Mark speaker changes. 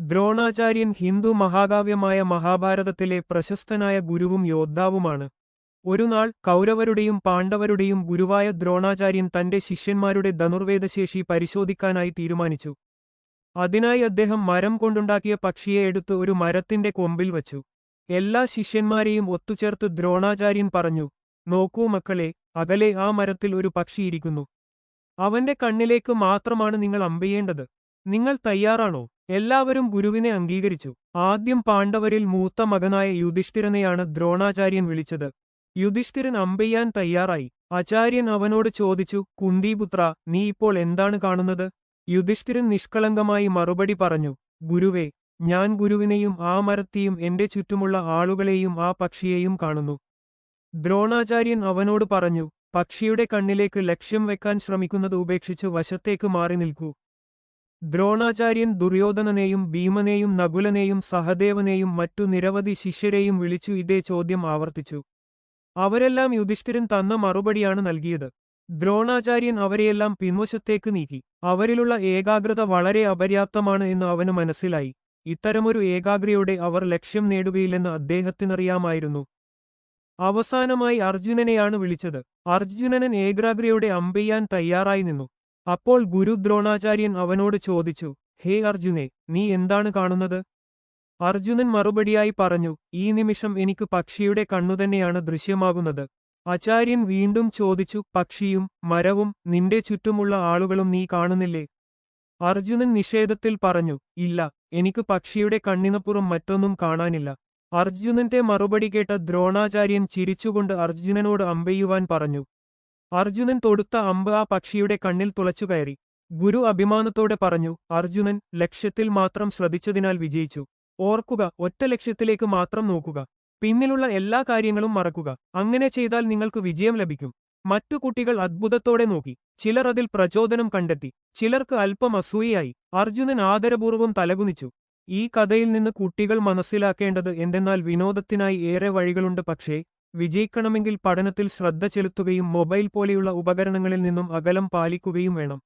Speaker 1: ദ്രോണാചാര്യൻ ഹിന്ദു മഹാകാവ്യമായ മഹാഭാരതത്തിലെ പ്രശസ്തനായ ഗുരുവും യോദ്ധാവുമാണ്. ഒരുനാൾ കൗരവരുടെയും പാണ്ഡവരുടെയും ഗുരുവായ ദ്രോണാചാര്യൻ തന്റെ ശിഷ്യന്മാരുടെ ധനുർവേദശേഷി പരിശോധിക്കാനായി തീരുമാനിച്ചു. അതിനായി അദ്ദേഹം മരം കൊണ്ടുണ്ടാക്കിയ പക്ഷിയെ എടുത്ത് ഒരു മരത്തിന്റെ കൊമ്പിൽ വച്ചു. എല്ലാ ശിഷ്യന്മാരെയും ഒത്തുചേർത്ത് ദ്രോണാചാര്യൻ പറഞ്ഞു, നോക്കൂ മക്കളെ, അകലെ ആ മരത്തിൽ ഒരു പക്ഷിയിരിക്കുന്നു. അവന്റെ കണ്ണിലേക്ക് മാത്രമാണ് നിങ്ങൾ അമ്പെയ്യേണ്ടത്. നിങ്ങൾ തയ്യാറാണോ? എല്ലാവരും ഗുരുവിനെ അംഗീകരിച്ചു. ആദ്യം പാണ്ഡവരിൽ മൂത്ത മകനായ യുധിഷ്ഠിരനെയാണ് ദ്രോണാചാര്യൻ വിളിച്ചത്. യുധിഷ്ഠിരൻ അമ്പെയ്യാൻ തയ്യാറായി. ആചാര്യൻ അവനോട് ചോദിച്ചു, കുന്തിപുത്ര, നീ ഇപ്പോൾ എന്താണ് കാണുന്നത്? യുധിഷ്ഠിരൻ നിഷ്കളങ്കമായി മറുപടി പറഞ്ഞു, ഗുരുവേ, ഞാൻ ഗുരുവിനെയും ആ മരത്തെയും എന്റെ ചുറ്റുമുള്ള ആളുകളെയും ആ പക്ഷിയെയും കാണുന്നു. ദ്രോണാചാര്യൻ അവനോട് പറഞ്ഞു, പക്ഷിയുടെ കണ്ണിലേക്ക് ലക്ഷ്യം വെക്കാൻ ശ്രമിക്കുന്നത് ഉപേക്ഷിച്ച് വശത്തേക്ക് മാറി നിൽക്കൂ. ദ്രോണാചാര്യൻ ദുര്യോധനനെയും ഭീമനെയും നകുലനെയും സഹദേവനെയും മറ്റു നിരവധി ശിഷ്യരെയും വിളിച്ചു ഇതേ ചോദ്യം ആവർത്തിച്ചു. അവരെല്ലാം യുധിഷ്ഠിരൻ തന്ന മറുപടിയാണ് നൽകിയത്. ദ്രോണാചാര്യൻ അവരെയെല്ലാം പിൻവശത്തേക്ക് നീക്കി. അവരിലുള്ള ഏകാഗ്രത വളരെ അപര്യാപ്തമാണ് എന്ന് അവന് മനസ്സിലായി. ഇത്തരമൊരു ഏകാഗ്രയോടെ അവർ ലക്ഷ്യം നേടുകയില്ലെന്ന് അദ്ദേഹത്തിനറിയാമായിരുന്നു. അവസാനമായി അർജുനനെയാണ് വിളിച്ചത്. അർജുനൻ ഏകാഗ്രയോടെ അമ്പെയ്യാൻ തയ്യാറായി നിന്നു. അപ്പോൾ ഗുരു ദ്രോണാചാര്യൻ അവനോട് ചോദിച്ചു, ഹേ അർജുനെ, നീ എന്താണ് കാണുന്നത്? അർജുനൻ മറുപടിയായി പറഞ്ഞു, ഈ നിമിഷം എനിക്ക് പക്ഷിയുടെ കണ്ണുതന്നെയാണ് ദൃശ്യമാകുന്നത്. ആചാര്യൻ വീണ്ടും ചോദിച്ചു, പക്ഷിയും മരവും നിന്റെ ചുറ്റുമുള്ള ആളുകളും നീ കാണുന്നില്ലേ? അർജുനൻ നിഷേധത്തിൽ പറഞ്ഞു, ഇല്ല, എനിക്ക് പക്ഷിയുടെ കണ്ണിനപ്പുറം മറ്റൊന്നും കാണാനില്ല. അർജുനന്റെ മറുപടി കേട്ട ദ്രോണാചാര്യൻ ചിരിച്ചുകൊണ്ട് അർജുനനോട് അമ്പെയ്യുവാൻ പറഞ്ഞു. അർജുനൻ തൊടുത്ത അമ്പ് ആ പക്ഷിയുടെ കണ്ണിൽ തുളച്ചുകയറി. ഗുരു അഭിമാനത്തോടെ പറഞ്ഞു, അർജുനൻ ലക്ഷ്യത്തിൽ മാത്രം ശ്രദ്ധിച്ചതിനാൽ വിജയിച്ചു. ഓർക്കുക, ഒറ്റ ലക്ഷ്യത്തിലേക്ക് മാത്രം നോക്കുക. പിന്നിലുള്ള എല്ലാ കാര്യങ്ങളും മറക്കുക. അങ്ങനെ ചെയ്താൽ നിങ്ങൾക്ക് വിജയം ലഭിക്കും. മറ്റു കുട്ടികൾ അത്ഭുതത്തോടെ നോക്കി. ചിലർ അതിൽ പ്രചോദനം കണ്ടെത്തി. ചിലർക്ക് അല്പം അസൂയയായി. അർജുനൻ ആദരപൂർവ്വം തലകുനിച്ചു. ഈ കഥയിൽ നിന്ന് കുട്ടികൾ മനസ്സിലാക്കേണ്ടത് എന്തെന്നാൽ വിനോദത്തിനായി ഏറെ വഴികളുണ്ട്, പക്ഷേ വിജയിക്കണമെങ്കിൽ പഠനത്തിൽ ശ്രദ്ധ ചെലുത്തുകയും മൊബൈൽ പോലെയുള്ള ഉപകരണങ്ങളിൽ നിന്നും അകലം പാലിക്കുകയും വേണം.